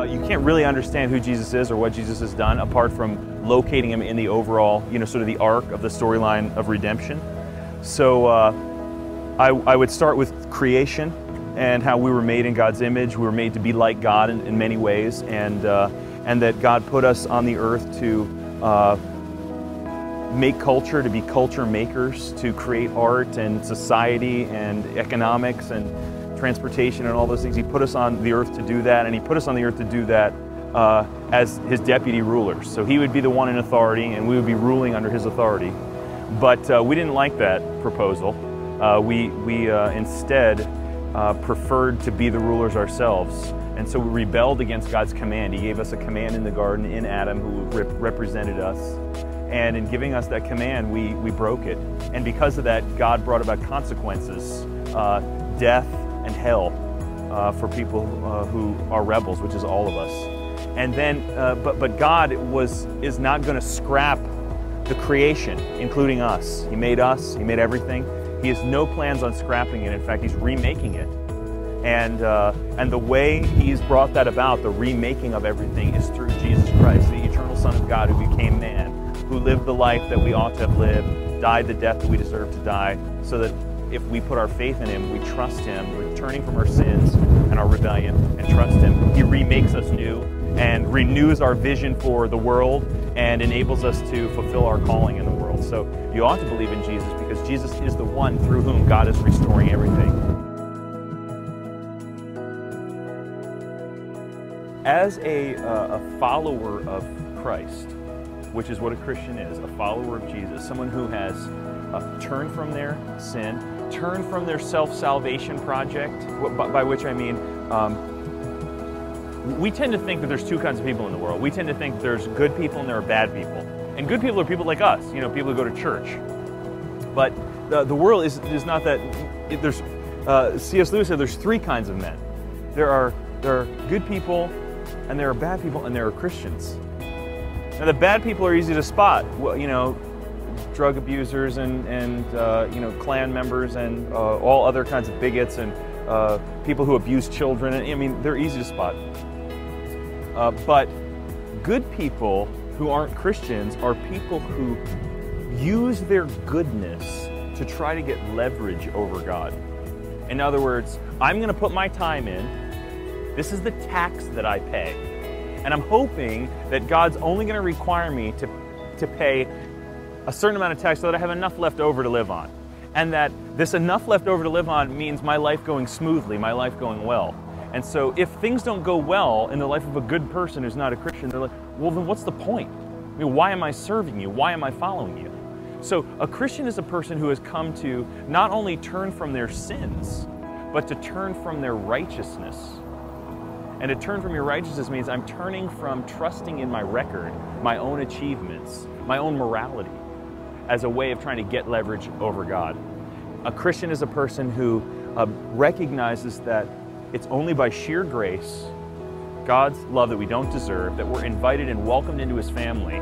You can't really understand who Jesus is or what Jesus has done apart from locating him in the overall, sort of the arc of the storyline of redemption. So I would start with creation and how we were made in God's image. We were made to be like God in many ways, and that God put us on the earth to make culture, to be culture makers, to create art and society and economics and transportation and all those things. He put us on the earth to do that, and he put us on the earth to do that as his deputy rulers. So he would be the one in authority, and we would be ruling under his authority. But we didn't like that proposal. We instead preferred to be the rulers ourselves. And so we rebelled against God's command. He gave us a command in the garden in Adam, who represented us. And in giving us that command, we broke it. And because of that, God brought about consequences, death and hell for people who are rebels, which is all of us. And then, but God is not going to scrap the creation, including us. He made us, he made everything. He has no plans on scrapping it. In fact, he's remaking it. And the way he's brought that about, the remaking of everything, is through Jesus Christ, the eternal Son of God who became man, who lived the life that we ought to have lived, died the death that we deserve to die, so that if we put our faith in him, we trust him, we're turning from our sins and our rebellion and trust him. He remakes us new and renews our vision for the world and enables us to fulfill our calling in the world. So you ought to believe in Jesus, because Jesus is the one through whom God is restoring everything. As a follower of Christ, which is what a Christian is, a follower of Jesus, someone who has turned from their sin, turned from their self-salvation project, by which I mean, we tend to think that there's two kinds of people in the world. We tend to think there's good people and there are bad people. And good people are people like us, people who go to church. But the world is not that. There's C.S. Lewis said there's three kinds of men. There are good people, and there are bad people, and there are Christians. Now the bad people are easy to spot. Well, drug abusers and Klan members and all other kinds of bigots and people who abuse children. I mean, they're easy to spot. But good people who aren't Christians are people who use their goodness to try to get leverage over God. In other words, I'm going to put my time in. This is the tax that I pay. And I'm hoping that God's only going to require me to pay a certain amount of tax so that I have enough left over to live on. And that this enough left over to live on means my life going smoothly, my life going well. And so if things don't go well in the life of a good person who's not a Christian, they're like, well, then what's the point? I mean, why am I serving you? Why am I following you? So a Christian is a person who has come to not only turn from their sins, but to turn from their righteousness. And to turn from your righteousness means I'm turning from trusting in my record, my own achievements, my own morality, as a way of trying to get leverage over God. A Christian is a person who recognizes that it's only by sheer grace, God's love that we don't deserve, that we're invited and welcomed into his family,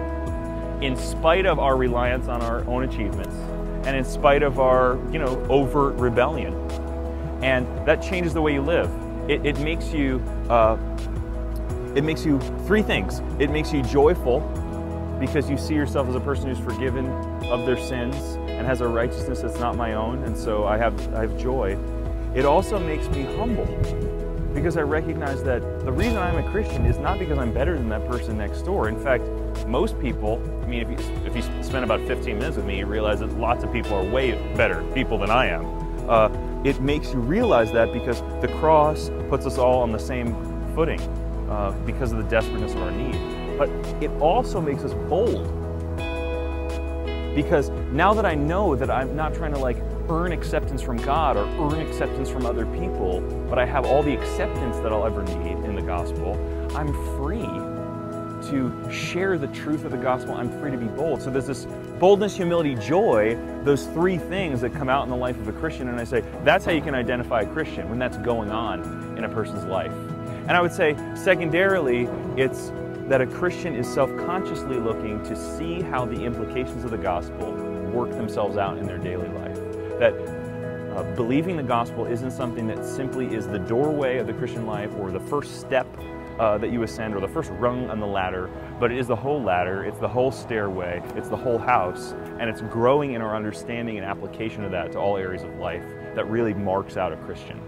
in spite of our reliance on our own achievements, and in spite of our, overt rebellion. And that changes the way you live. It makes you three things. It makes you joyful, because you see yourself as a person who's forgiven of their sins and has a righteousness that's not my own, and so I have joy. It also makes me humble, because I recognize that the reason I'm a Christian is not because I'm better than that person next door. In fact, most people, I mean, if you spend about 15 minutes with me, you realize that lots of people are way better people than I am. It makes you realize that because the cross puts us all on the same footing because of the desperateness of our need. But it also makes us bold, because now that I know that I'm not trying to earn acceptance from God or earn acceptance from other people, but I have all the acceptance that I'll ever need in the gospel, I'm free to share the truth of the gospel. I'm free to be bold. So there's this boldness, humility, joy, those three things that come out in the life of a Christian. And I say, that's how you can identify a Christian, when that's going on in a person's life. And I would say, secondarily, it's that a Christian is self-consciously looking to see how the implications of the gospel work themselves out in their daily life. That believing the gospel isn't something that simply is the doorway of the Christian life or the first step that you ascend, or the first rung on the ladder, but it is the whole ladder, it's the whole stairway, it's the whole house, and it's growing in our understanding and application of that to all areas of life that really marks out a Christian.